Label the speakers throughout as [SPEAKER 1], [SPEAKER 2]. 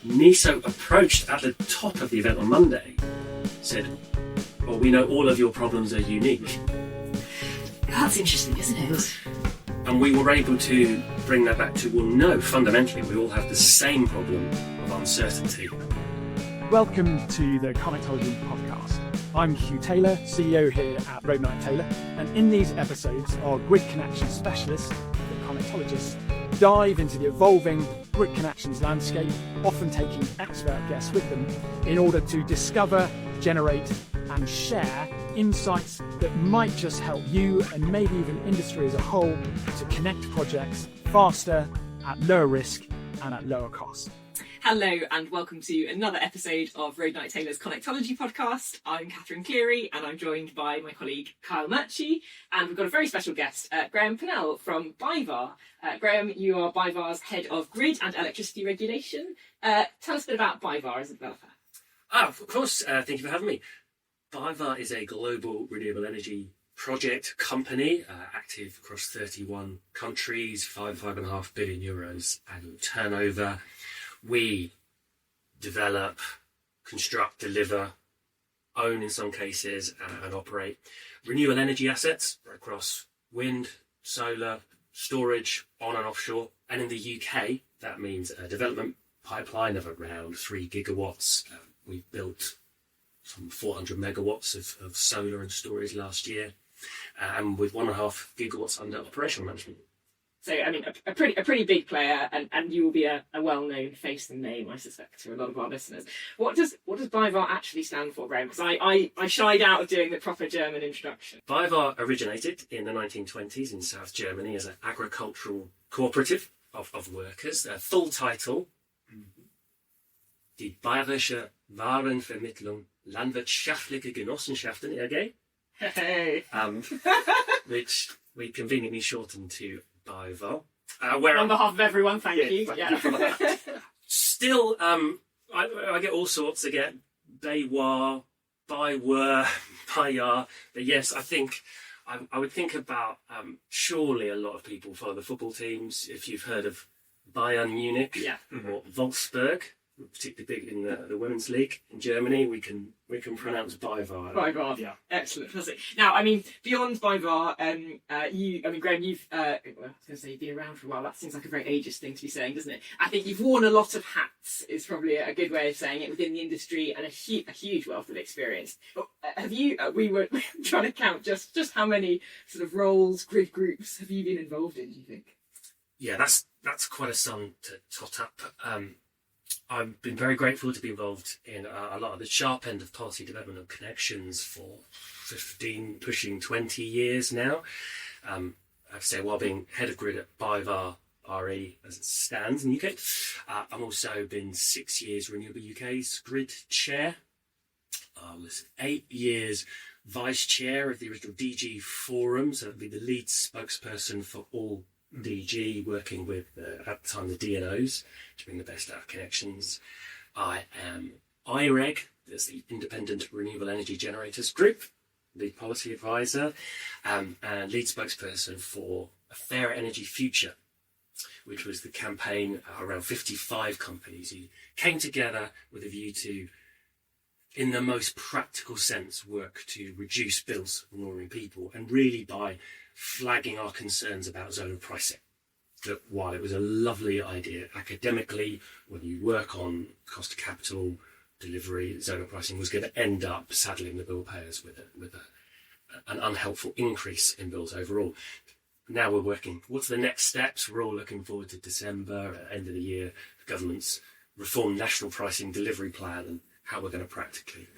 [SPEAKER 1] NESO approached at the top of the event on Monday, said, well, we know all of your problems are unique.
[SPEAKER 2] That's interesting, isn't it?
[SPEAKER 1] And we were able to bring that back to, well, no, fundamentally, we all have the same problem of uncertainty.
[SPEAKER 3] Welcome to the Connectology podcast. I'm Hugh Taylor, CEO here at Road Knight Taylor, and in these episodes, our grid connection specialists, the connectologists, dive into the evolving grid connections landscape, often taking expert guests with them in order to discover, generate, and share insights that might just help you and maybe even industry as a whole to connect projects faster, at lower risk, and at lower cost.
[SPEAKER 2] Hello and welcome to another episode of Road Knight Taylor's Connectology podcast. I'm Catherine Cleary and I'm joined by my colleague Kyle Murchie, and we've got a very special guest, Graham Pannell from BayWa. Graham, you are BayWa's Head of Grid and Electricity Regulation. Tell us a bit about BayWa as a developer.
[SPEAKER 1] Of course, thank you for having me. BayWa is a global renewable energy project company, active across 31 countries, 5.5 billion euros annual turnover. We develop, construct, deliver, own in some cases, and operate renewable energy assets across wind, solar, storage, on and offshore. And in the UK, that means a development pipeline of around 3 gigawatts. We've built some 400 megawatts of solar and storage last year, and with 1.5 gigawatts under operational management.
[SPEAKER 2] So, I mean, a pretty big player, and you will be a well-known face and name, I suspect, to a lot of our listeners. What does BayWa actually stand for, Graham? Because I shied out of doing the proper German introduction.
[SPEAKER 1] BayWa originated in the 1920s in South Germany as an agricultural cooperative of workers. Their full title, Die Bayerische Warenvermittlung Landwirtschaftliche Genossenschaften e.G.,
[SPEAKER 2] Hey.
[SPEAKER 1] which we conveniently shortened to BayWa.
[SPEAKER 2] On behalf of everyone, thank you. Yeah.
[SPEAKER 1] Still, I get all sorts. I get BayWa, BayWa, Bayar. But yes, I think I would think about, surely a lot of people follow the football teams. If you've heard of Bayern Munich or Wolfsburg, particularly big in the women's league in Germany, we can pronounce BayWa.
[SPEAKER 2] BayWa,
[SPEAKER 1] yeah,
[SPEAKER 2] excellent. Fantastic. Now, I mean, beyond BayWa, Graham, you've I was going to say you've been around for a while. That seems like a very ageist thing to be saying, doesn't it? I think you've worn a lot of hats. Is probably a good way of saying it within the industry, and a huge wealth of experience. Have you? We were trying to count just how many sort of roles, grid groups have you been involved in? Do you think?
[SPEAKER 1] Yeah, that's quite a sum to tot up. I've been very grateful to be involved in a lot of the sharp end of policy development and connections for 15, pushing 20 years now. I have to say, while being head of grid at BayWa RE as it stands in the UK, I've also been 6 years Renewable UK's grid chair. I was 8 years vice chair of the original DG forum, so I'd be the lead spokesperson for all DG, working with, at the time, the DNOs to bring the best out of connections. I am IREG, that's the Independent Renewable Energy Generators Group, lead policy advisor, and lead spokesperson for A Fairer Energy Future, which was the campaign around 55 companies who came together with a view to, in the most practical sense, work to reduce bills for ordinary people, and really by flagging our concerns about zonal pricing. That while it was a lovely idea academically, when you work on cost of capital delivery, zonal pricing was going to end up saddling the bill payers with an unhelpful increase in bills overall. Now we're working. What's the next steps? We're all looking forward to December, end of the year, the government's reformed national pricing delivery plan, and how we're going to practically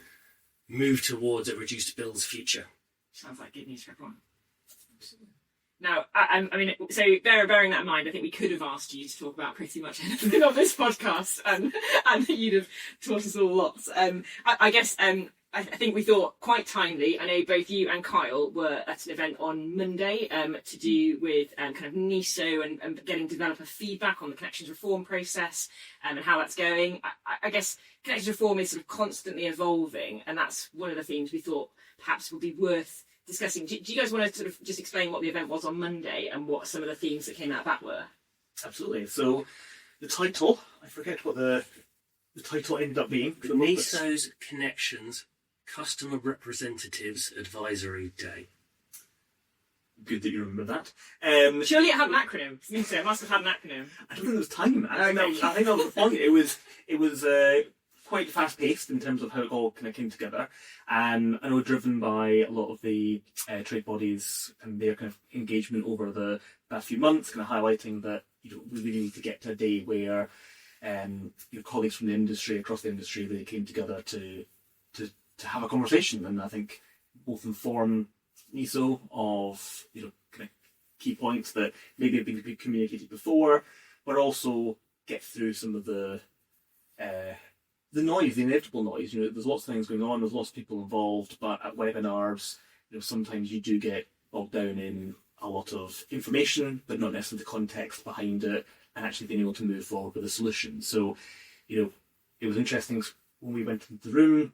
[SPEAKER 1] move towards a reduced bills future.
[SPEAKER 2] Sounds like good news for everyone. Now, I mean, so bearing that in mind, I think we could have asked you to talk about pretty much anything on this podcast, and you'd have taught us all lots. I guess I think we thought quite timely. I know both you and Kyle were at an event on Monday to do with kind of NESO and getting developer feedback on the connections reform process and how that's going. I guess connections reform is sort of constantly evolving, and that's one of the themes we thought perhaps would be worth discussing. Do you guys want to sort of just explain what the event was on Monday and what some of the themes that came out of that were?
[SPEAKER 4] Absolutely. So the title, I forget what the the title ended up being.
[SPEAKER 1] NESO's Connections Customer Representatives Advisory Day.
[SPEAKER 4] Good that you remember that.
[SPEAKER 2] Surely it had an acronym. NESO, it must have had an acronym.
[SPEAKER 4] I don't think there was time. I think that was the point. It was quite fast paced in terms of how it all kind of came together. I know driven by a lot of the trade bodies and their kind of engagement over the past few months, kind of highlighting that we really need to get to a day where your colleagues from the industry, across the industry, really came together to have a conversation, and I think both inform NESO of kind of key points that maybe have been communicated before, but also get through some of the noise, the inevitable noise. There's lots of things going on. There's lots of people involved, but at webinars, sometimes you do get bogged down in a lot of information, but not necessarily the context behind it, and actually being able to move forward with a solution. So, it was interesting when we went into the room.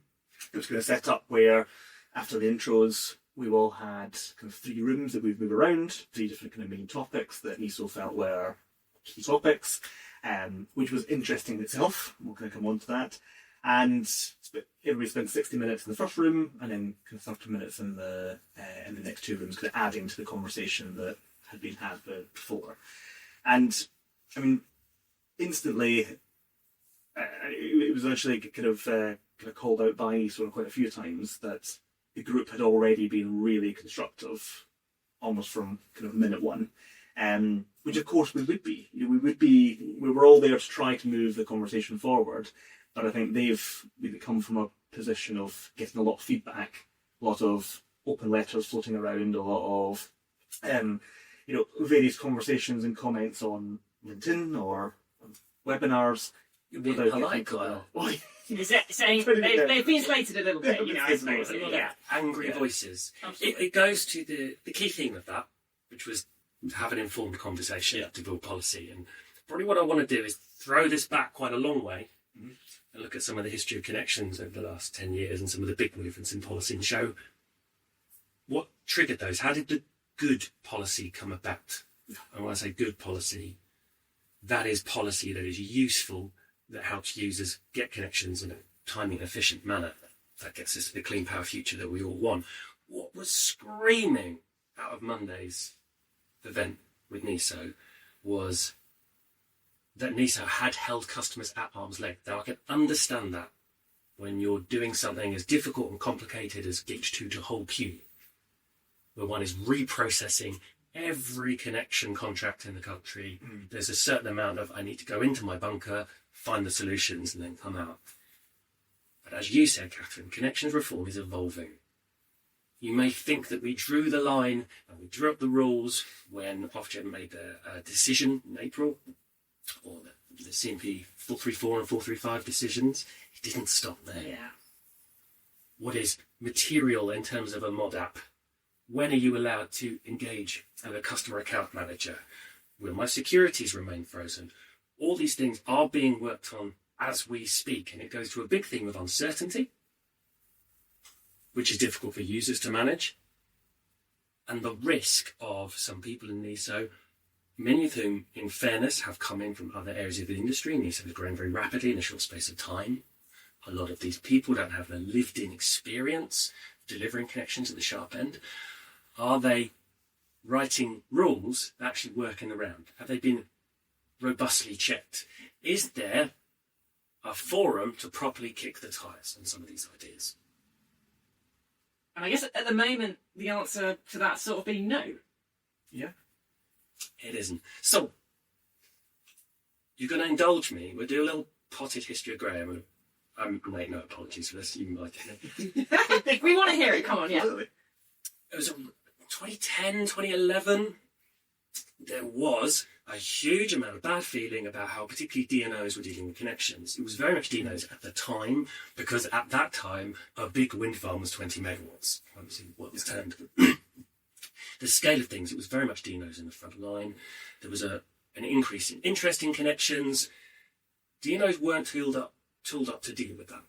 [SPEAKER 4] It was kind of set up where after the intros, we all had kind of 3 rooms that we'd move around, 3 different kind of main topics that NESO felt were key topics, which was interesting in itself. We'll kind of come on to that. And everybody spent 60 minutes in the first room, and then kind of 30 minutes in the next 2 rooms, kind of adding to the conversation that had been had before. And I mean, instantly, it was actually kind of called out by NESO quite a few times that the group had already been really constructive, almost from kind of minute one, which of course we would be. We were all there to try to move the conversation forward, but I think they've come from a position of getting a lot of feedback, a lot of open letters floating around, a lot of various conversations and comments on LinkedIn or webinars.
[SPEAKER 1] You're being polite, Kyle.
[SPEAKER 2] Saying they've been slated a little bit, I suppose.
[SPEAKER 1] Yeah, angry voices. It goes to the key theme of that, which was to have an informed conversation to build policy. And probably what I want to do is throw this back quite a long way and look at some of the history of connections over the last 10 years and some of the big movements in policy and show what triggered those. How did the good policy come about? And when I say good policy, that is policy that is useful, that helps users get connections in a timely and efficient manner. That gets us to the clean power future that we all want. What was screaming out of Monday's event with NESO was that NESO had held customers at arm's length. Now, I can understand that when you're doing something as difficult and complicated as Gitch2 to whole queue, where one is reprocessing every connection contract in the country. There's a certain amount of, I need to go into my bunker, find the solutions, and then come out. But as you said, Catherine, connections reform is evolving. You may think that we drew the line and we drew up the rules when Ofgem made their decision in April, or the CMP 434 and 435 decisions. It didn't stop there.
[SPEAKER 2] Yeah.
[SPEAKER 1] What is material in terms of a mod app? When are you allowed to engage with a customer account manager? Will my securities remain frozen? All these things are being worked on as we speak, and it goes to a big theme of uncertainty, which is difficult for users to manage, and the risk of some people in NESO, many of whom, in fairness, have come in from other areas of the industry. NESO has grown very rapidly in a short space of time. A lot of these people don't have the lived-in experience delivering connections at the sharp end. Are they writing rules that actually work in the round? Have they been robustly checked? Is there a forum to properly kick the tires on some of these ideas?
[SPEAKER 2] And I guess at the moment, the answer to that sort of being no.
[SPEAKER 4] Yeah.
[SPEAKER 1] It isn't. So, you're going to indulge me. We'll do a little potted history of Graham. Mate, no apologies for this. You might.
[SPEAKER 2] We want to hear it. Come on, yeah.
[SPEAKER 1] It was 2010, 2011. There was a huge amount of bad feeling about how particularly DNOs were dealing with connections. It was very much DNOs at the time, because at that time, a big wind farm was 20 megawatts. Obviously, what was turned. The scale of things, it was very much DNOs in the front line. There was an increase in interest in connections. DNOs weren't tooled up to deal with that.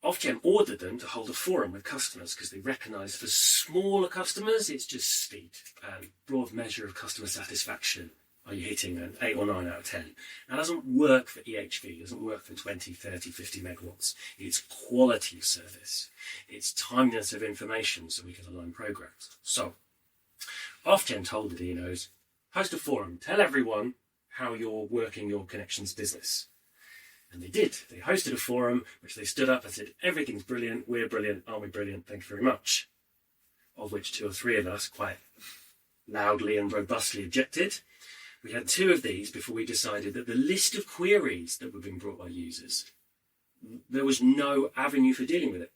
[SPEAKER 1] Ofgem ordered them to hold a forum with customers because they recognised for smaller customers it's just speed and broad measure of customer satisfaction are you hitting an 8 or 9 out of 10? That doesn't work for EHV, it doesn't work for 20, 30, 50 megawatts. It's quality of service. It's timeliness of information so we can align programs. So, Ofgem told the DNOs, host a forum, tell everyone how you're working your connections business. And they did. They hosted a forum which they stood up and said, everything's brilliant, we're brilliant, aren't we brilliant, thank you very much. Of which 2 or 3 of us quite loudly and robustly objected. We had 2 of these before we decided that the list of queries that were being brought by users, there was no avenue for dealing with it.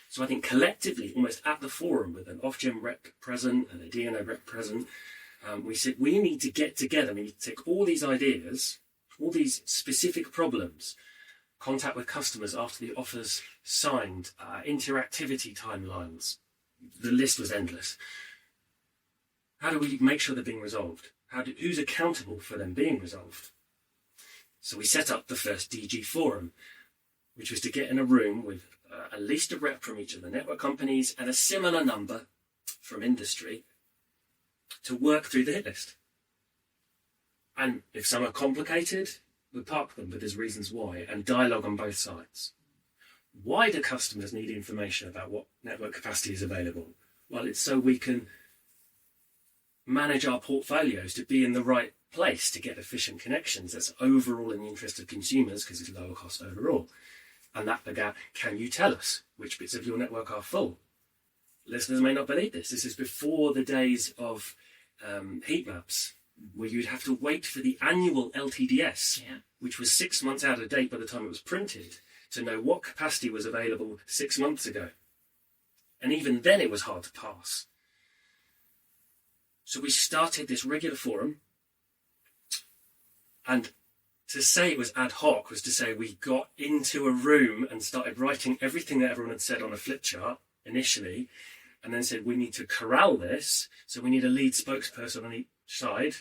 [SPEAKER 1] So I think collectively, almost at the forum, with an Ofgem rep present and a DNO rep present, we said we need to get together. We need to take all these ideas, all these specific problems, contact with customers after the offers signed, interactivity timelines. The list was endless. How do we make sure they're being resolved? Who's accountable for them being resolved? So we set up the first DG forum, which was to get in a room with at least a rep from each of the network companies and a similar number from industry to work through the hit list. And if some are complicated, we park them, but there's reasons why, and dialogue on both sides. Why do customers need information about what network capacity is available? Well, it's so we can manage our portfolios to be in the right place to get efficient connections. That's overall in the interest of consumers because it's lower cost overall. And that began, can you tell us which bits of your network are full? Listeners may not believe this. This is before the days of heat maps, where you'd have to wait for the annual LTDS, which was 6 months out of date by the time it was printed, to know what capacity was available 6 months ago. And even then it was hard to pass. So we started this regular forum, and to say it was ad hoc was to say we got into a room and started writing everything that everyone had said on a flip chart initially, and then said we need to corral this, so we need a lead spokesperson on each side.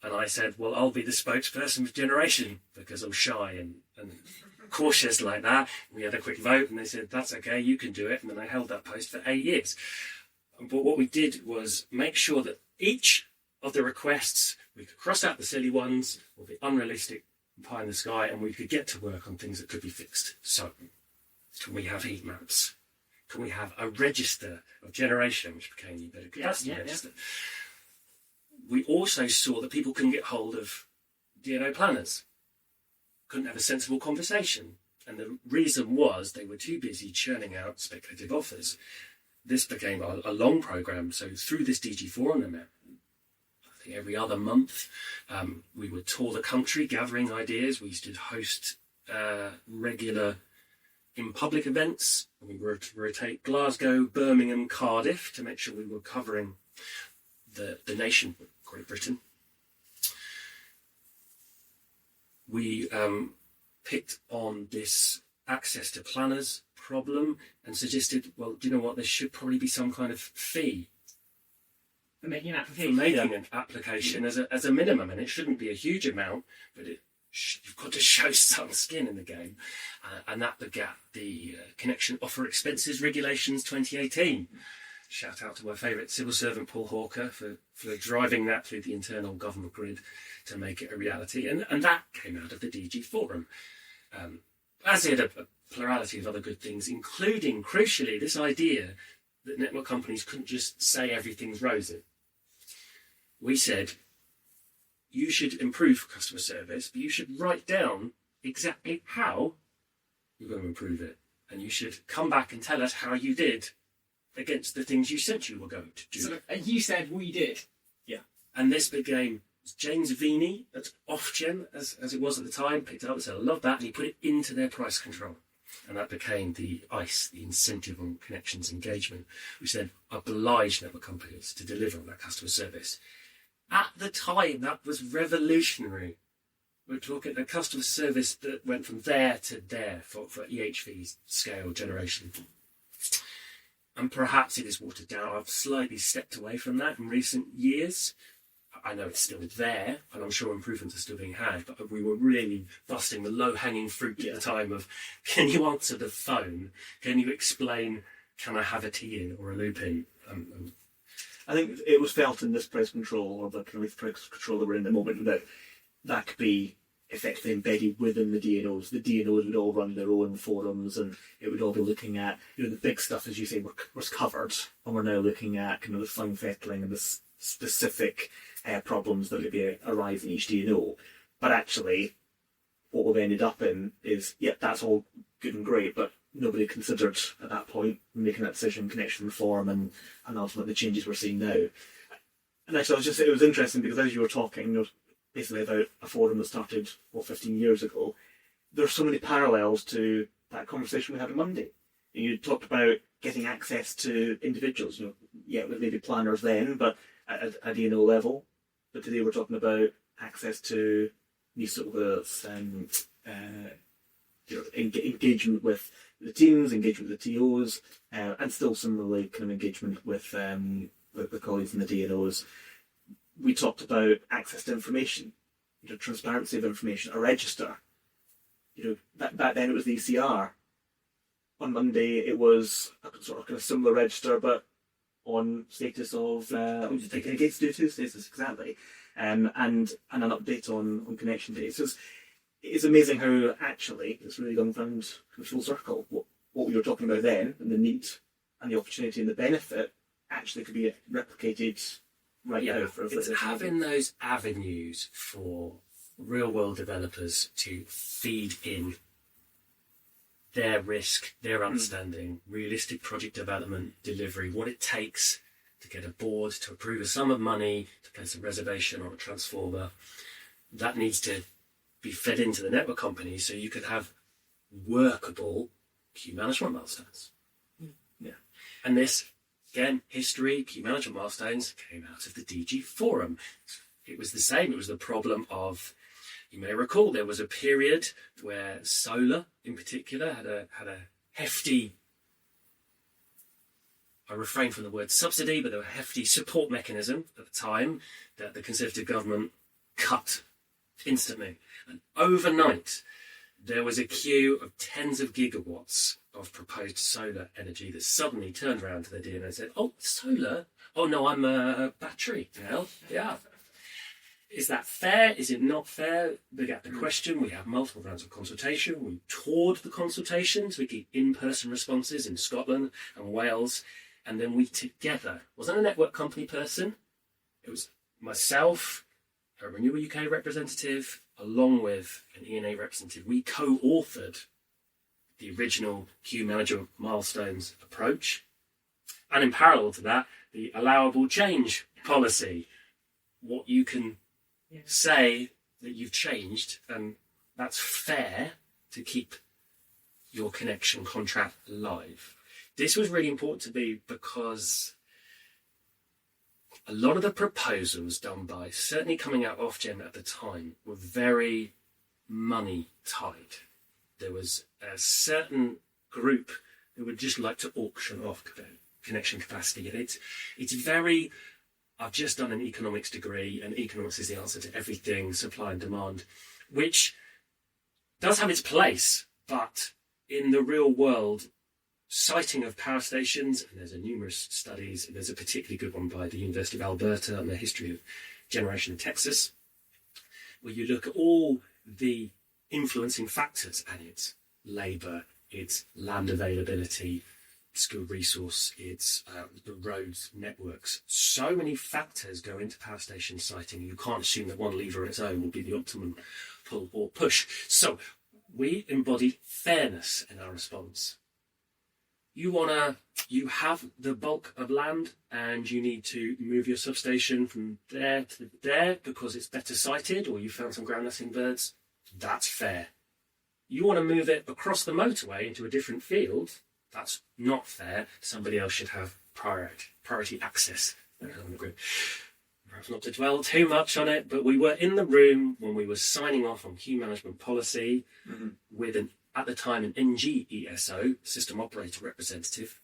[SPEAKER 1] And I said, well, I'll be the spokesperson for generation because I'm shy and cautious like that. We had a quick vote and they said, that's okay, you can do it. And then I held that post for 8 years. But what we did was make sure that each of the requests, we could cross out the silly ones or the unrealistic pie in the sky, and we could get to work on things that could be fixed. So, can we have heat maps? Can we have a register of generation, which became the better capacity register? We also saw that people couldn't get hold of DNO planners, couldn't have a sensible conversation. And the reason was they were too busy churning out speculative offers. This became a long program. So through this DG forum, I think every other month, we would tour the country gathering ideas. We used to host regular in public events. We were to rotate Glasgow, Birmingham, Cardiff to make sure we were covering the nation, Great Britain. We picked on this access to planners problem and suggested, well, do you know what, there should probably be some kind of fee
[SPEAKER 2] for making an application.
[SPEAKER 1] For making an application as a minimum, and it shouldn't be a huge amount, but you've got to show some skin in the game. And that begat the Connection Offer Expenses Regulations 2018. Shout out to my favourite civil servant Paul Hawker for driving that through the internal government grid to make it a reality. And that came out of the DG forum. As did a plurality of other good things, including, crucially, this idea that network companies couldn't just say everything's rosy. We said, you should improve customer service, but you should write down exactly how you're going to improve it. And you should come back and tell us how you did against the things you said you were going to do.
[SPEAKER 2] You said we did.
[SPEAKER 1] Yeah. And this became James Veeney at Ofgem, as it was at the time, picked it up and said, I love that, and he put it into their price control. And that became the ICE, the Incentive on Connections Engagement, which then obliged network companies to deliver on that customer service. At the time, that was revolutionary. We're talking a customer service that went from there to there for EHV scale generation. And perhaps it is watered down. I've slightly stepped away from that in recent years. I know it's still there, and I'm sure improvements are still being had, but we were really busting the low-hanging fruit at the time of, can you answer the phone? Can you explain, can I have a tea in or a loop in?
[SPEAKER 4] I think it was felt in this price control, or the kind of price control that we're in at the moment, that that could be effectively embedded within the DNOs. The DNOs would all run their own forums, and it would all be looking at, the big stuff, as you say, was covered, and we're now looking at kind of the fine fettling and the specific problems that would be arise in each DNO. But actually, what we've ended up in is, that's all good and great, but nobody considered at that point making that decision, connection reform, and ultimately the changes we're seeing now. And actually, it was interesting because as you were talking, basically about a forum that started 15 years ago, there's so many parallels to that conversation we had on Monday. You talked about getting access to individuals. It was maybe planners then, but at a DNO level. But today we're talking about access to NESO, engagement with the teams, engagement with the TOs, and still similarly kind of engagement with the colleagues in the DNOs. We talked about access to information, transparency of information, a register. Back then it was the ECR. On Monday it was a sort of kind of similar register, but on status of status exactly, and an update on connection days. So it's amazing how actually it's really gone round full circle. What we were talking about then, and the need and the opportunity and the benefit, actually could be replicated right now.
[SPEAKER 1] It's having those avenues for real world developers to feed in their risk, their understanding, realistic project development, delivery, what it takes to get a board to approve a sum of money to place a reservation on a transformer. That needs to be fed into the network company so you could have workable queue management milestones.
[SPEAKER 4] Yeah.
[SPEAKER 1] And this, again, history, queue management milestones came out of the DG forum. It was the same. It was the problem of, you may recall, there was a period where solar, in particular, had a hefty, I refrain from the word subsidy, but there was a hefty support mechanism at the time that the Conservative government cut instantly. And overnight, there was a queue of tens of gigawatts of proposed solar energy that suddenly turned around to the DNO and said, "Oh, solar? Oh no, I'm a battery now." Yeah. Is that fair? Is it not fair? We get the question. We have multiple rounds of consultation. We toured the consultations. We get in-person responses in Scotland and Wales. And then we together, wasn't a network company person. It was myself, a Renewable UK representative, along with an ENA representative. We co-authored the original queue manager milestones approach. And in parallel to that, the allowable change policy. What you can say that you've changed, and that's fair to keep your connection contract alive. This was really important to me because a lot of the proposals done by, certainly coming out Ofgem at the time, were very money tied. There was a certain group who would just like to auction off connection capacity, and it's very, I've just done an economics degree, and economics is the answer to everything, supply and demand, which does have its place, but in the real world, siting of power stations, and there's numerous studies, and there's a particularly good one by the University of Alberta on the history of generation in Texas, where you look at all the influencing factors, and it's labour, it's land availability, skill resource, it's the roads, networks. So many factors go into power station siting. You can't assume that one lever on its own will be the optimum pull or push. So we embodied fairness in our response. You have the bulk of land and you need to move your substation from there to there because it's better sited, or you found some ground nesting birds. That's fair. You want to move it across the motorway into a different field. That's not fair. Somebody else should have priority access. Perhaps not to dwell too much on it, but we were in the room when we were signing off on queue management policy with at the time an NGESO, system operator representative,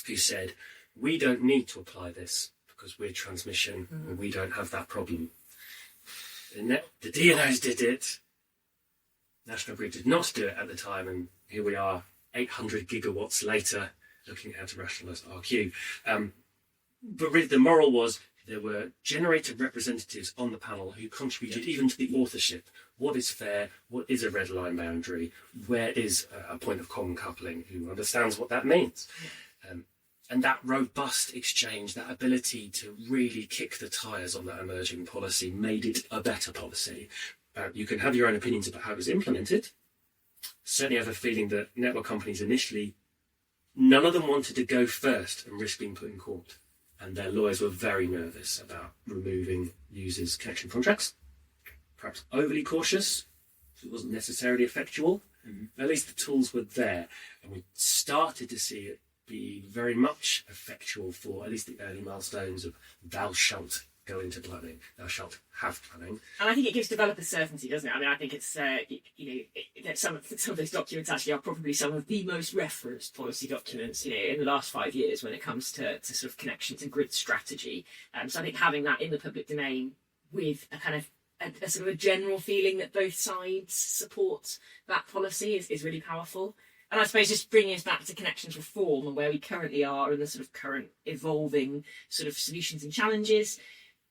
[SPEAKER 1] who said, we don't need to apply this because we're transmission and we don't have that problem. The DNOs did it. National Grid did not do it at the time, and here we are 800 gigawatts later looking at how to rationalise our queue. But really the moral was there were generated representatives on the panel who contributed even to the authorship. What is fair? What is a red line boundary? Where is a point of common coupling? Who understands what that means? And that robust exchange, that ability to really kick the tyres on that emerging policy made it a better policy. You can have your own opinions about how it was implemented. Certainly have a feeling that network companies initially, none of them wanted to go first and risk being put in court. And their lawyers were very nervous about removing users' connection contracts. Perhaps overly cautious, so it wasn't necessarily effectual. At least the tools were there. And we started to see it be very much effectual for at least the early milestones of thou shalt go into planning, thou shalt have planning.
[SPEAKER 2] And I think it gives developers certainty, doesn't it? I mean, I think it's, some of those documents actually are probably some of the most referenced policy documents, in the last 5 years when it comes to sort of connections and grid strategy. So I think having that in the public domain with a kind of a sort of a general feeling that both sides support that policy is really powerful. And I suppose just bringing us back to connections reform and where we currently are and the sort of current evolving sort of solutions and challenges.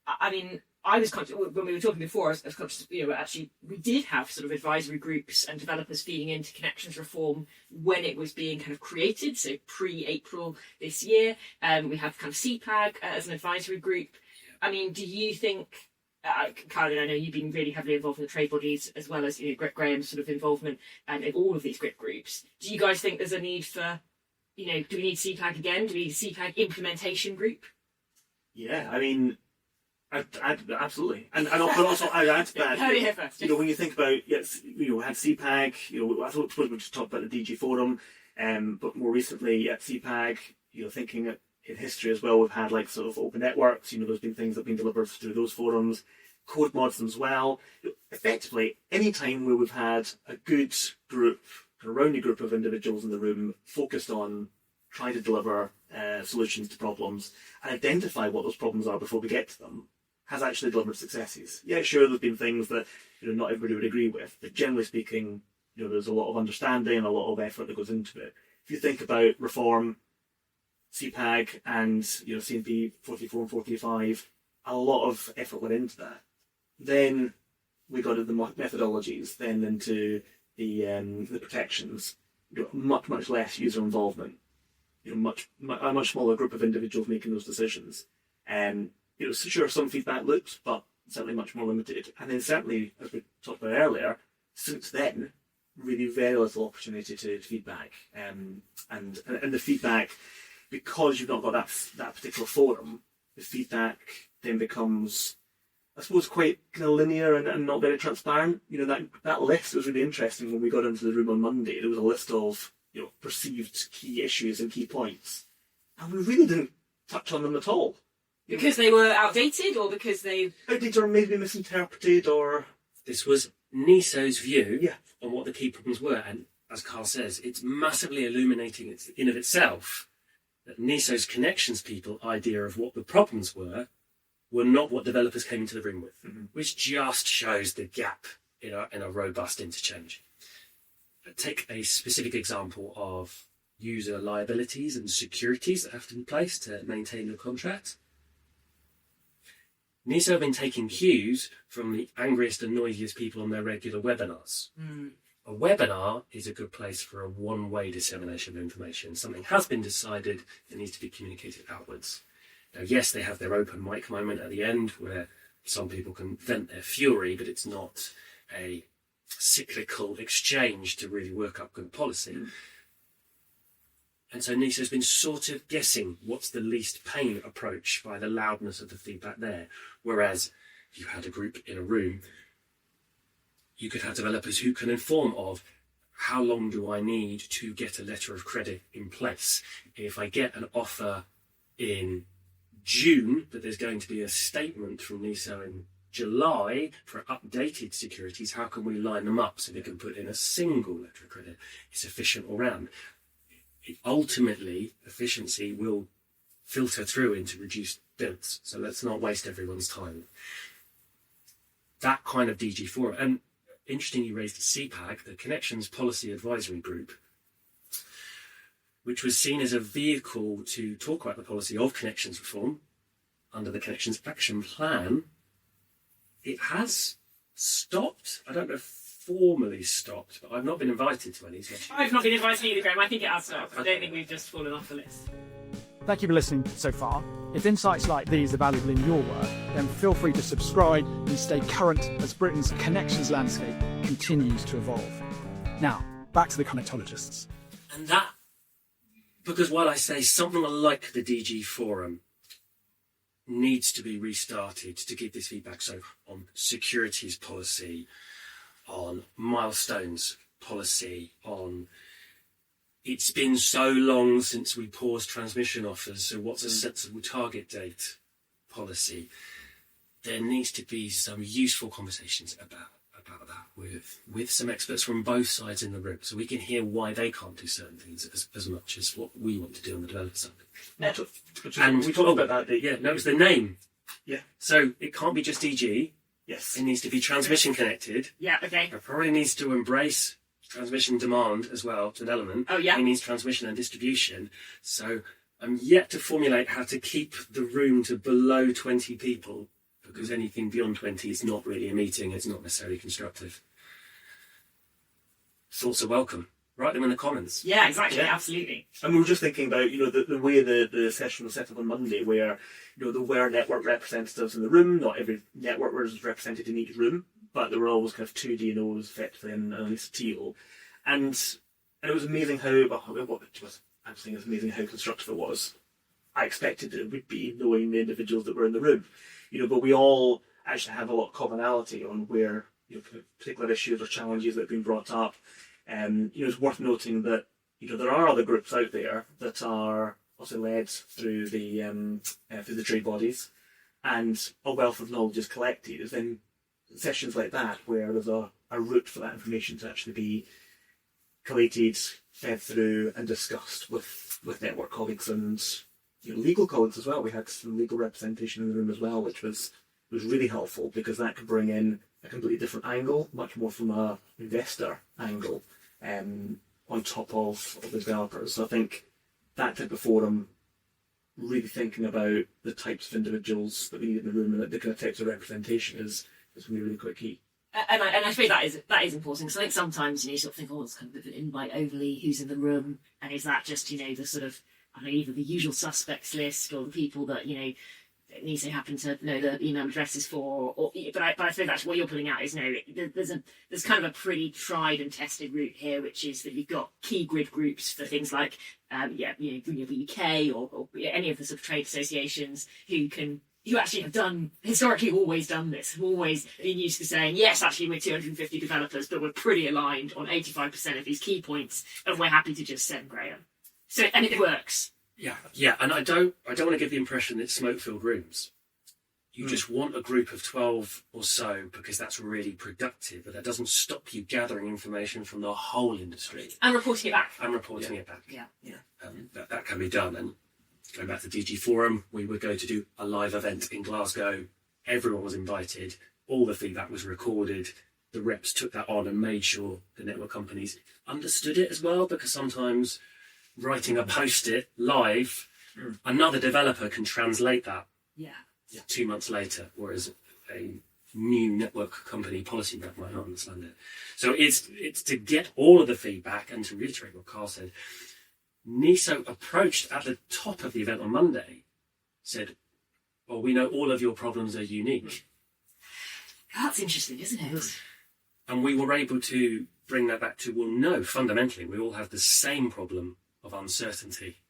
[SPEAKER 2] I mean, I was conscious, when we were talking before, I was conscious, actually we did have sort of advisory groups and developers feeding into connections reform when it was being kind of created, so pre-April this year. We have kind of CPAG as an advisory group. I mean, do you think, Carolyn, I know you've been really heavily involved in the trade bodies as well as Graham's sort of involvement in all of these grid groups. Do you guys think there's a need for, do we need CPAG again? Do we need a CPAG implementation group?
[SPEAKER 4] Yeah, I mean, absolutely. And also I'd add to that,
[SPEAKER 2] Heard it here first.
[SPEAKER 4] when you think about, yes, we had CPAG, I thought we just talked about the DG Forum, but more recently at CPAG, thinking in history as well, we've had like sort of open networks, there's been things that have been delivered through those forums, code mods as well. Effectively, any time where we've had a good group, a rounded group of individuals in the room focused on trying to deliver solutions to problems and identify what those problems are before we get to them, has actually delivered successes. Yeah, sure, there's been things that not everybody would agree with, but generally speaking, there's a lot of understanding and a lot of effort that goes into it. If you think about reform, CPAG and CNP 44 and 45, a lot of effort went into that. Then we got into the methodologies, then into the protections. Much less user involvement. A much smaller group of individuals making those decisions. Sure, some feedback loops, but certainly much more limited. And then certainly, as we talked about earlier, since then, really very little opportunity to feedback. And the feedback, because you've not got that particular forum, the feedback then becomes, I suppose, quite kind of linear and not very transparent. That list was really interesting when we got into the room on Monday. There was a list of perceived key issues and key points, and we really didn't touch on them at all.
[SPEAKER 2] Because they were outdated, or because they
[SPEAKER 4] outdated or maybe misinterpreted, or
[SPEAKER 1] this was NESO's view on what the key problems were, and as Carl says, it's massively illuminating in of itself that NESO's connections people idea of what the problems were not what developers came into the room with, which just shows the gap in a robust interchange. Take a specific example of user liabilities and securities that have to be in place to maintain your contract. NESO have been taking cues from the angriest and noisiest people on their regular webinars. A webinar is a good place for a one-way dissemination of information. Something has been decided that needs to be communicated outwards. Now, yes, they have their open mic moment at the end where some people can vent their fury, but it's not a cyclical exchange to really work up good policy. And so NESO has been sort of guessing what's the least pain approach by the loudness of the feedback there. Whereas if you had a group in a room, you could have developers who can inform of how long do I need to get a letter of credit in place. If I get an offer in June, but there's going to be a statement from NESO in July for updated securities, how can we line them up so we can put in a single letter of credit? It's efficient all round. Ultimately, efficiency will filter through into reduced bills, so let's not waste everyone's time. That kind of DG forum, and interesting you raised the CPAG, the Connections Policy Advisory Group. which was seen as a vehicle to talk about the policy of connections reform under the Connections Action Plan, it has stopped. I don't know if formally stopped, but I've not been invited to any sessions.
[SPEAKER 2] I've not been invited either, Graham. I think it has stopped. I don't think we've just fallen off the list.
[SPEAKER 3] Thank you for listening so far. If insights like these are valuable in your work, then feel free to subscribe and stay current as Britain's connections landscape continues to evolve. Now, back to the connectologists.
[SPEAKER 1] And that, because while I say something like the DG Forum needs to be restarted to give this feedback, so on securities policy, on milestones policy, on it's been so long since we paused transmission offers, so what's a sensible target date policy? There needs to be some useful conversations about that with some experts from both sides in the room, so we can hear why they can't do certain things as much as what we want to do on the developer side.
[SPEAKER 4] And we talked about that.
[SPEAKER 1] Yeah, no, it's the name.
[SPEAKER 4] Yeah.
[SPEAKER 1] So it can't be just DG.
[SPEAKER 4] Yes.
[SPEAKER 1] It needs to be transmission connected.
[SPEAKER 2] Yeah, okay.
[SPEAKER 1] It probably needs to embrace transmission demand as well to an element.
[SPEAKER 2] Oh, yeah.
[SPEAKER 1] It needs transmission and distribution. So I'm yet to formulate how to keep the room to below 20 people, because anything beyond 20 is not really a meeting. It's not necessarily constructive. Thoughts are welcome. Write them in the comments.
[SPEAKER 2] Yeah, exactly.
[SPEAKER 4] Yeah.
[SPEAKER 2] Absolutely.
[SPEAKER 4] And we were just thinking about, the way the session was set up on Monday, where, there were network representatives in the room. Not every network was represented in each room, but there were always kind of two DNOs effectively and at least a TO. And it was amazing how, I'm saying it's amazing how constructive it was. I expected it would be, knowing the individuals that were in the room. But we all actually have a lot of commonality on where, particular issues or challenges that have been brought up. It's worth noting that there are other groups out there that are also led through the trade bodies, and a wealth of knowledge is collected. It's in sessions like that where there's a route for that information to actually be collated, fed through, and discussed with network colleagues and legal colleagues as well. We had some legal representation in the room as well, which was really helpful, because that could bring in a completely different angle, much more from a investor angle, on top of the developers. So I think that type of forum, really thinking about the types of individuals that we need in the room and the kind of types of representation is going to be really quite key.
[SPEAKER 2] And I suppose that is important, because I think sometimes you sort of think, it's kind of an invite overly, who's in the room, and is that just the sort of, I don't know, either the usual suspects list or the people that NESO happen to know the email addresses for, but I suppose that's what you're putting out is there's kind of a pretty tried and tested route here, which is that you've got key grid groups for things like Renewable UK or any of the sort of trade associations who actually have historically always done this, have always been used to saying, yes, actually we're 250 developers, but we're pretty aligned on 85% of these key points, and we're happy to just send Graham. So, and it works.
[SPEAKER 1] Yeah, and I don't want to give the impression that smoke-filled rooms. You just want a group of 12 or so, because that's really productive, but that doesn't stop you gathering information from the whole industry.
[SPEAKER 2] And reporting it back.
[SPEAKER 1] Yeah. That can be done. And going back to DG Forum, we were going to do a live event in Glasgow. Everyone was invited. All the feedback was recorded. The reps took that on and made sure the network companies understood it as well, because sometimes writing a post-it live, another developer can translate that 2 months later, whereas a new network company policy rep might not understand it. So it's to get all of the feedback, and to reiterate what Carl said, NESO approached at the top of the event on Monday, said, well, we know all of your problems are unique.
[SPEAKER 2] That's interesting, isn't it?
[SPEAKER 1] And we were able to bring that back to, well, no, fundamentally, we all have the same problem of uncertainty,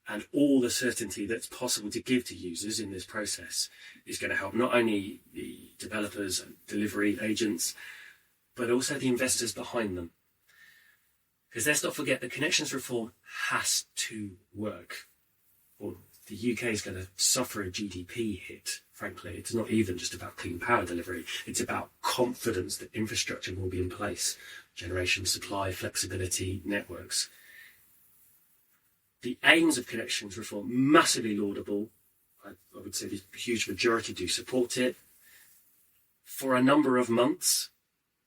[SPEAKER 1] and all the certainty that's possible to give to users in this process is going to help not only the developers and delivery agents, but also the investors behind them. Because let's not forget that connections reform has to work, or the UK is going to suffer a GDP hit. Frankly, it's not even just about clean power delivery, it's about confidence that infrastructure will be in place, generation, supply, flexibility, networks. The aims of connections reform, massively laudable. I would say the huge majority do support it. For a number of months,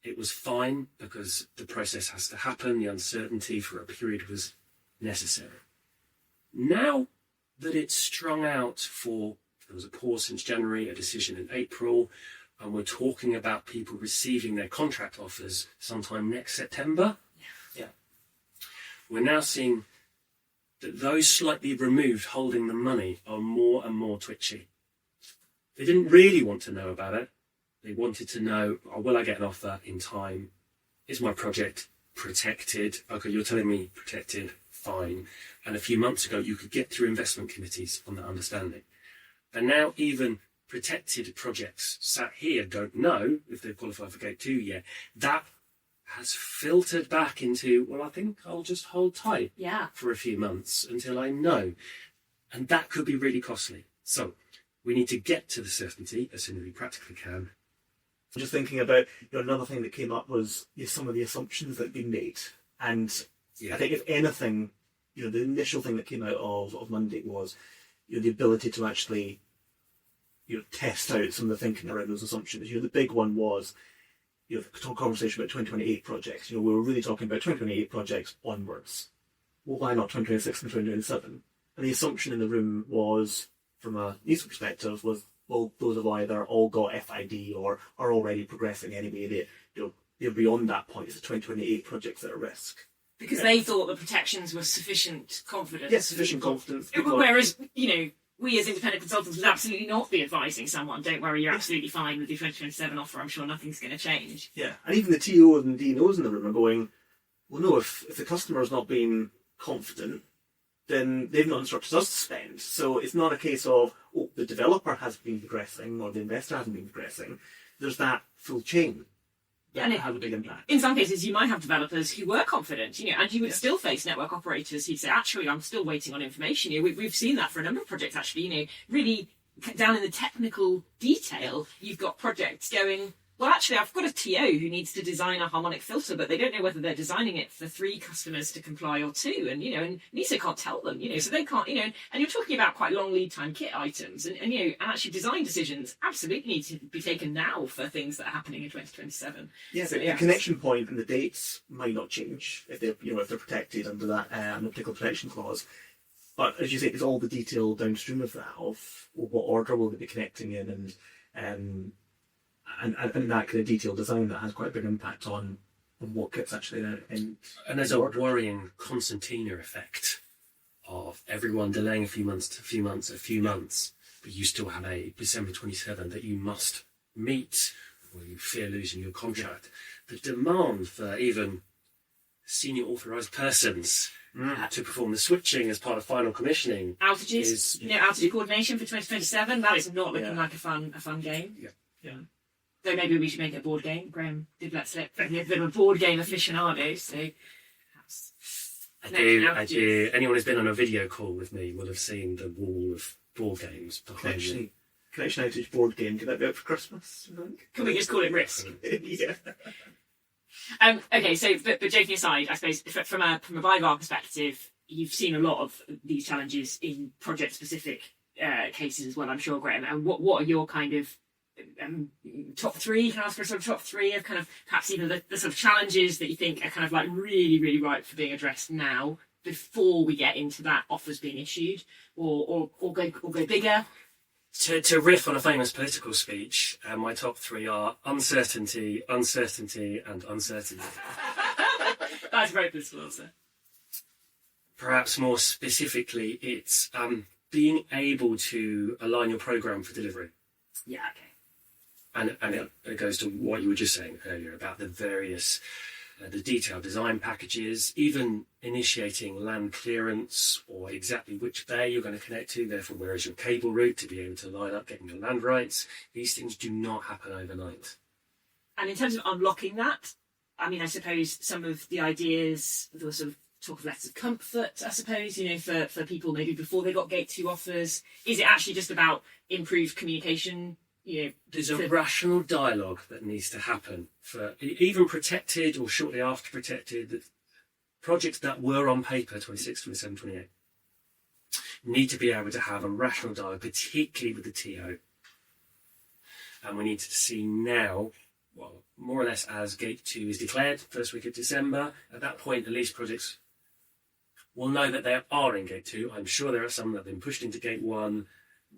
[SPEAKER 1] it was fine, because the process has to happen. The uncertainty for a period was necessary. Now that it's strung out there was a pause since January, a decision in April, and we're talking about people receiving their contract offers sometime next September. Yeah. We're now seeing that those slightly removed holding the money are more and more twitchy. They didn't really want to know about it. They wanted to know, will I get an offer in time? Is my project protected? Okay, you're telling me protected, fine. And a few months ago, you could get through investment committees on that understanding. And now even protected projects sat here don't know if they qualify for Gate 2 yet. That has filtered back into, well, I think I'll just hold tight for a few months until I know. And that could be really costly. So we need to get to the certainty as soon as we practically can.
[SPEAKER 4] Just thinking about, another thing that came up was some of the assumptions that had been made. And I think if anything, the initial thing that came out of Monday was the ability to actually test out some of the thinking around those assumptions. The big one was the conversation about 2028 projects. We were really talking about 2028 projects onwards. Well, why not 2026 and 2027? And the assumption in the room was, from a NESO perspective, was, well, those have either all got FID or are already progressing anyway. They're beyond that point. It's the 2028 projects that are at risk.
[SPEAKER 2] Because they thought the protections were sufficient confidence.
[SPEAKER 4] Yes, sufficient confidence.
[SPEAKER 2] Whereas, we as independent consultants would absolutely not be advising someone, don't worry, you're absolutely fine with your 2027 offer, I'm sure nothing's going to change.
[SPEAKER 4] Yeah, and even the TOs and DNOs in the room are going, well, no, if the customer's not being confident, then they've not instructed us to spend. So it's not a case of, the developer has been progressing or the investor hasn't been progressing. There's that full chain that has a big impact.
[SPEAKER 2] In some cases, you might have developers who were confident, and you would still face network operators who'd say, actually, I'm still waiting on information. We've seen that for a number of projects, actually, really down in the technical detail, you've got projects going, well, actually, I've got a TO who needs to design a harmonic filter, but they don't know whether they're designing it for 3 customers to comply or 2. And, and NESO can't tell them, so they can't, and you're talking about quite long lead time kit items. And actually design decisions absolutely need to be taken now for things that are happening in 2027.
[SPEAKER 4] Yeah, so the connection point and the dates might not change if they're, if they're protected under that optical protection clause. But as you say, it's all the detail downstream of that, of what order will they be connecting in and that kind of detailed design that has quite a big impact on what gets actually in.
[SPEAKER 1] And there's a worrying concertina effect of everyone delaying a few months, but you still have a December 27 that you must meet, or you fear losing your contract. The demand for even senior authorised persons to perform the switching as part of final commissioning.
[SPEAKER 2] Outages, outage coordination for 2027, that is not looking like a fun game.
[SPEAKER 1] Yeah.
[SPEAKER 2] Though maybe we should make it a board game. Graham did let slip. He's a bit of a board game aficionado, so perhaps.
[SPEAKER 1] I do. Anyone who's been on a video call with me will have seen the wall of board games behind me.
[SPEAKER 4] Connection outage board game. Could that be out for Christmas?
[SPEAKER 2] Can we just call it Risk?
[SPEAKER 4] Yeah.
[SPEAKER 2] Okay, so but joking aside, I suppose from a BayWa perspective, you've seen a lot of these challenges in project-specific cases as well, I'm sure, Graham. And what are your kind of top 3? Can I ask for a sort of top 3 of kind of perhaps even the sort of challenges that you think are kind of like really, really ripe for being addressed now before we get into that offers being issued, or go bigger?
[SPEAKER 1] To riff on a famous political speech, my top 3 are uncertainty, uncertainty, and uncertainty.
[SPEAKER 2] That's a very political answer.
[SPEAKER 1] Perhaps more specifically, it's being able to align your program for delivery.
[SPEAKER 2] Yeah, okay.
[SPEAKER 1] And it goes to what you were just saying earlier about the various, the detailed design packages, even initiating land clearance or exactly which bay you're going to connect to, therefore where is your cable route to be able to line up getting your land rights. These things do not happen overnight.
[SPEAKER 2] And in terms of unlocking that, I mean, I suppose some of the ideas, the sort of talk of letters of comfort, I suppose, for people maybe before they got Gate 2 offers, is it actually just about improved communication?
[SPEAKER 1] There's a rational dialogue that needs to happen for even protected or shortly after protected projects that were on paper 26, 27, 28 need to be able to have a rational dialogue, particularly with the TO. And we need to see now, well, more or less as Gate 2 is declared, first week of December. At that point, at least projects will know that they are in gate 2. I'm sure there are some that have been pushed into gate 1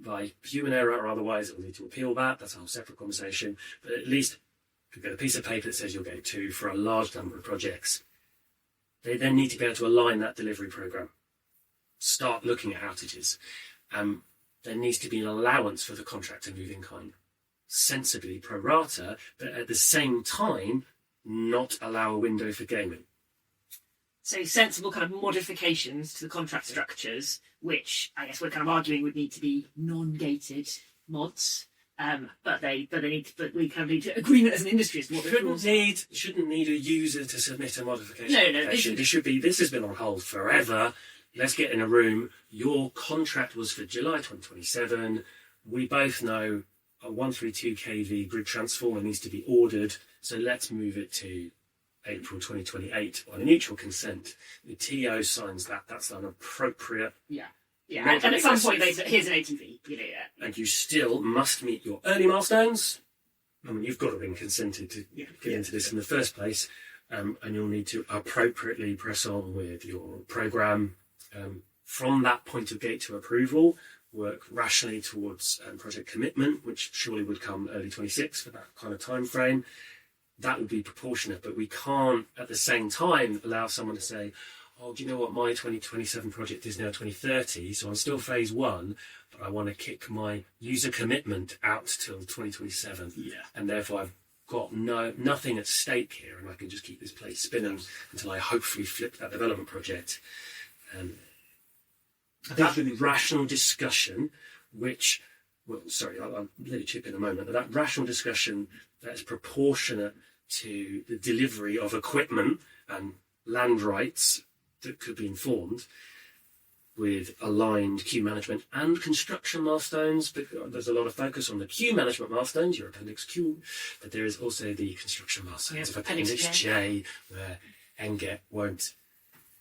[SPEAKER 1] by human error or otherwise. We'll need to appeal that. That's a whole separate conversation. But at least you've got a piece of paper that says you're gate 2 for a large number of projects. They then need to be able to align that delivery program. Start looking at outages. There needs to be an allowance for the contractor move in kind. Sensibly pro rata, but at the same time, not allow a window for gaming.
[SPEAKER 2] So sensible kind of modifications to the contract structures, which I guess we're kind of arguing would need to be non-gated mods. But we kind of need to agreement as an industry as to what the rules are.
[SPEAKER 1] Shouldn't need a user to submit a modification.
[SPEAKER 2] No.
[SPEAKER 1] This has been on hold forever. Let's get in a room. Your contract was for July 2027. We both know a 132 kV grid transformer needs to be ordered, so let's move it to April 2028 on a mutual consent. The TO signs that. That's an appropriate.
[SPEAKER 2] Yeah. And at some point, here's an ATV.
[SPEAKER 1] And you still must meet your early milestones. I mean, you've got to have been consented to get into this in the first place, and you'll need to appropriately press on with your program. From that point of gate to approval, work rationally towards project commitment, which surely would come early 26 for that kind of time frame. That would be proportionate, but we can't at the same time allow someone to say, oh, do you know what, my 2027 project is now 2030, so I'm still phase 1, but I want to kick my user commitment out till 2027. And therefore I've got nothing at stake here, and I can just keep this place spinning until I hopefully flip that development project. That rational discussion, I'll let you chip in a moment, but that rational discussion that's proportionate to the delivery of equipment and land rights that could be informed with aligned queue management and construction milestones. But there's a lot of focus on the queue management milestones, your Appendix Q, but there is also the construction milestones of Appendix J, where NGET won't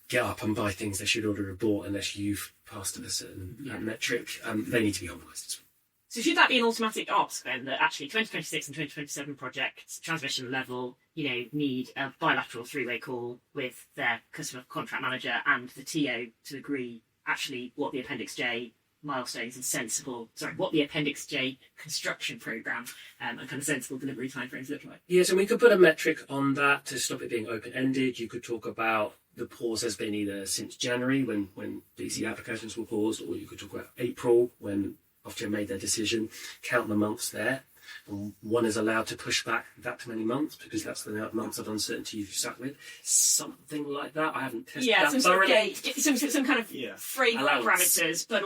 [SPEAKER 1] get up and buy things they should already have bought unless you've passed a certain metric. They need to be harmonised as well.
[SPEAKER 2] So should that be an automatic ask then, that actually 2026 and 2027 projects, transmission level, need a bilateral three-way call with their customer contract manager and the TO to agree actually what the Appendix J milestones and what the Appendix J construction programme and kind of sensible delivery timeframes look like?
[SPEAKER 1] Yes, and we could put a metric on that to stop it being open-ended. You could talk about the pause has been either since January when DC applications were paused, or you could talk about April when Ofgem made their decision, count the months there. And one is allowed to push back that many months because that's the months of uncertainty you've sat with. Something like that. I haven't tested that thoroughly.
[SPEAKER 2] Some kind of framework parameters, but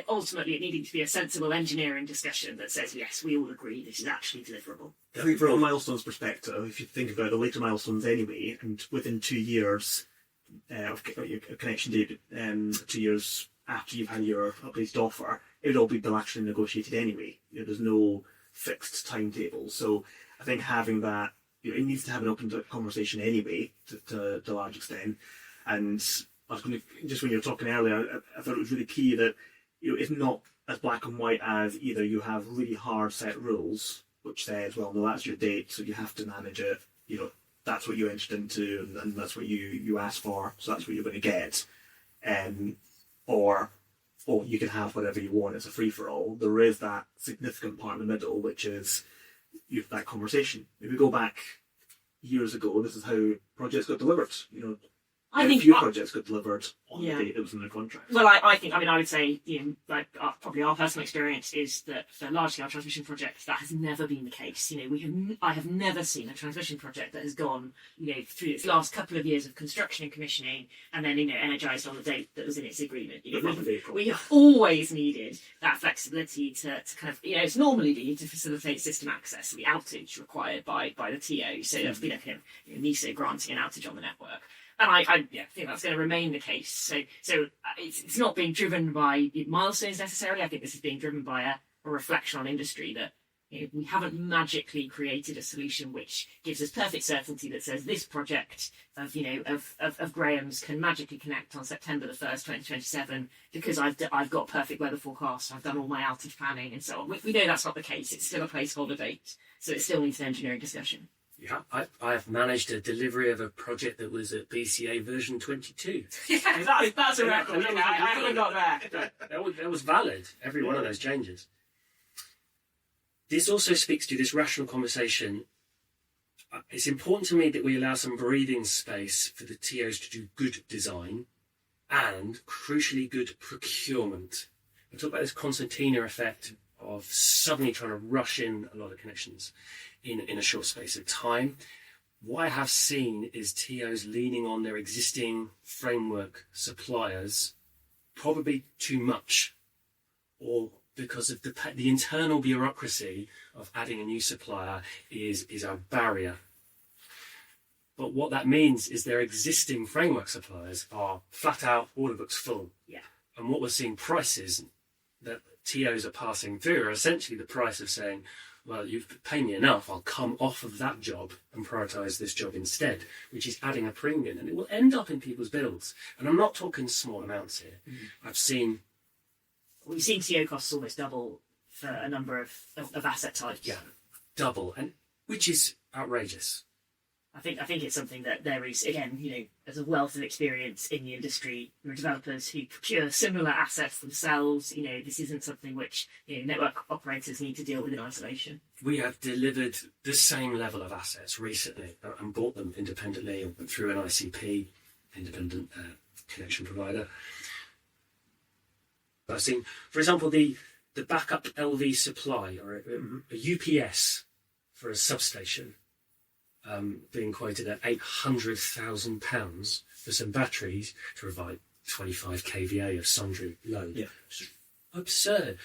[SPEAKER 2] ultimately it needing to be a sensible engineering discussion that says, yes, we all agree this is actually deliverable.
[SPEAKER 4] I think from a milestones perspective, if you think about the later milestones anyway, and within 2 years of your connection date, 2 years after you've had your updated offer, it would all be bilaterally negotiated anyway. There's no fixed timetable. So I think having that, it needs to have an open conversation anyway, to a large extent. And I was going to, just when you were talking earlier, I thought it was really key that it's not as black and white as either you have really hard set rules, which says, well, no, that's your date, so you have to manage it. That's what you entered into, and that's what you asked for, so that's what you're going to get. Or you can have whatever you want. It's a free-for-all. There is that significant part in the middle, which is that conversation. If we go back years ago, this is how projects got delivered.
[SPEAKER 2] I think
[SPEAKER 4] few projects got delivered on the date that was in the contract.
[SPEAKER 2] Well, I would say, probably our personal experience is that for large-scale transmission projects, that has never been the case. I have never seen a transmission project that has gone, through its last couple of years of construction and commissioning, and then, energised on the date that was in its agreement. We have always needed that flexibility to kind of, it's normally been to facilitate system access, the outage required by the TO. So that's been a NESO granting an outage on the network. And I think that's going to remain the case. So it's not being driven by milestones necessarily. I think this is being driven by a reflection on industry that we haven't magically created a solution which gives us perfect certainty that says this project of Graham's can magically connect on September the 1st, 2027 because I've got perfect weather forecasts, I've done all my outage planning and so on. We know that's not the case. It's still a placeholder date, so it still needs an engineering discussion.
[SPEAKER 1] Yeah, I have managed a delivery of a project that was at BCA version 22.
[SPEAKER 2] That's a record. I haven't got there.
[SPEAKER 1] That was valid, every one of those changes. This also speaks to this rational conversation. It's important to me that we allow some breathing space for the TOs to do good design and, crucially, good procurement. I talk about this concertina effect of suddenly trying to rush in a lot of connections in a short space of time. What I have seen is TOs leaning on their existing framework suppliers, probably too much, or because of the internal bureaucracy of adding a new supplier is a barrier. But what that means is their existing framework suppliers are flat out order books full.
[SPEAKER 2] Yeah.
[SPEAKER 1] And what we're seeing prices that TOs are passing through are essentially the price of saying, well, you've paid me enough, I'll come off of that job and prioritise this job instead, which is adding a premium, and it will end up in people's bills. And I'm not talking small amounts here.
[SPEAKER 2] We've seen TO costs almost double for a number of asset types.
[SPEAKER 1] Yeah, double, and which is outrageous.
[SPEAKER 2] I think it's something that there is, again, there's a wealth of experience in the industry. There are developers who procure similar assets themselves. This isn't something which network operators need to deal with in isolation.
[SPEAKER 1] We have delivered the same level of assets recently and bought them independently and through an ICP, independent connection provider. I've seen, for example, the backup LV supply or a UPS for a substation. Being quoted at £800,000 for some batteries to provide 25 kVA of sundry load.
[SPEAKER 4] Yeah.
[SPEAKER 1] Absurd.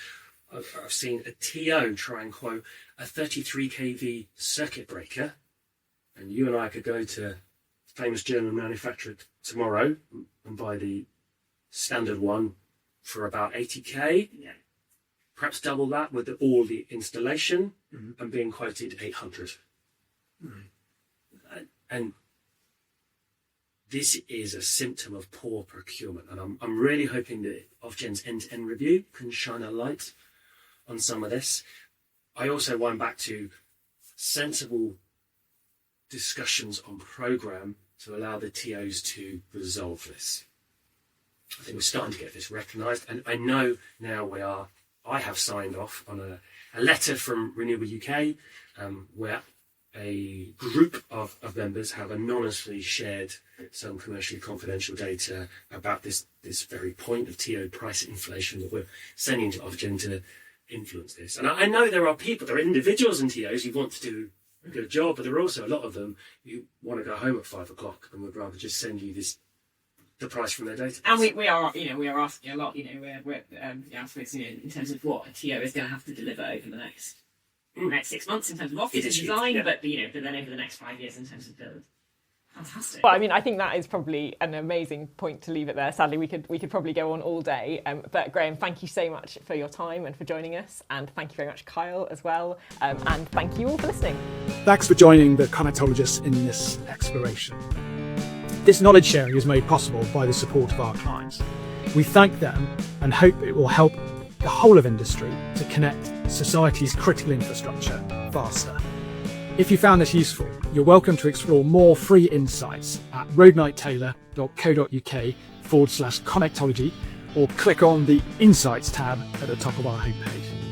[SPEAKER 1] I've seen a TO try and quote a 33 kV circuit breaker, and you and I could go to a famous German manufacturer tomorrow and buy the standard one for about 80k.
[SPEAKER 2] Yeah.
[SPEAKER 1] Perhaps double that with all the installation, and being quoted 800. And this is a symptom of poor procurement, and I'm really hoping that Ofgem's end-to-end review can shine a light on some of this. I also wind back to sensible discussions on programme to allow the TOs to resolve this. I think we're starting to get this recognised, and I know now I have signed off on a letter from Renewable UK where a group of members have anonymously shared some commercially confidential data about this very point of TO price inflation that we're sending to Ofgem to influence this. And I know there are individuals in TOs who want to do a good job, but there are also a lot of them who want to go home at 5 o'clock and would rather just send you the price from their database.
[SPEAKER 2] And we are asking a lot, I suppose, in terms of what a TO is going to have to deliver over the next 6 months in terms of office and design, but then over the next 5 years in terms of build. Fantastic.
[SPEAKER 5] Well, I think that is probably an amazing point to leave it there. Sadly, we could probably go on all day. But Graham, thank you so much for your time and for joining us, and thank you very much, Kyle, as well. And thank you all for listening.
[SPEAKER 3] Thanks for joining the connectologists in this exploration. This knowledge sharing is made possible by the support of our clients. We thank them and hope it will help the whole of industry to connect society's critical infrastructure faster. If you found this useful, you're welcome to explore more free insights at roadnighttaylor.co.uk/connectology, or click on the Insights tab at the top of our homepage.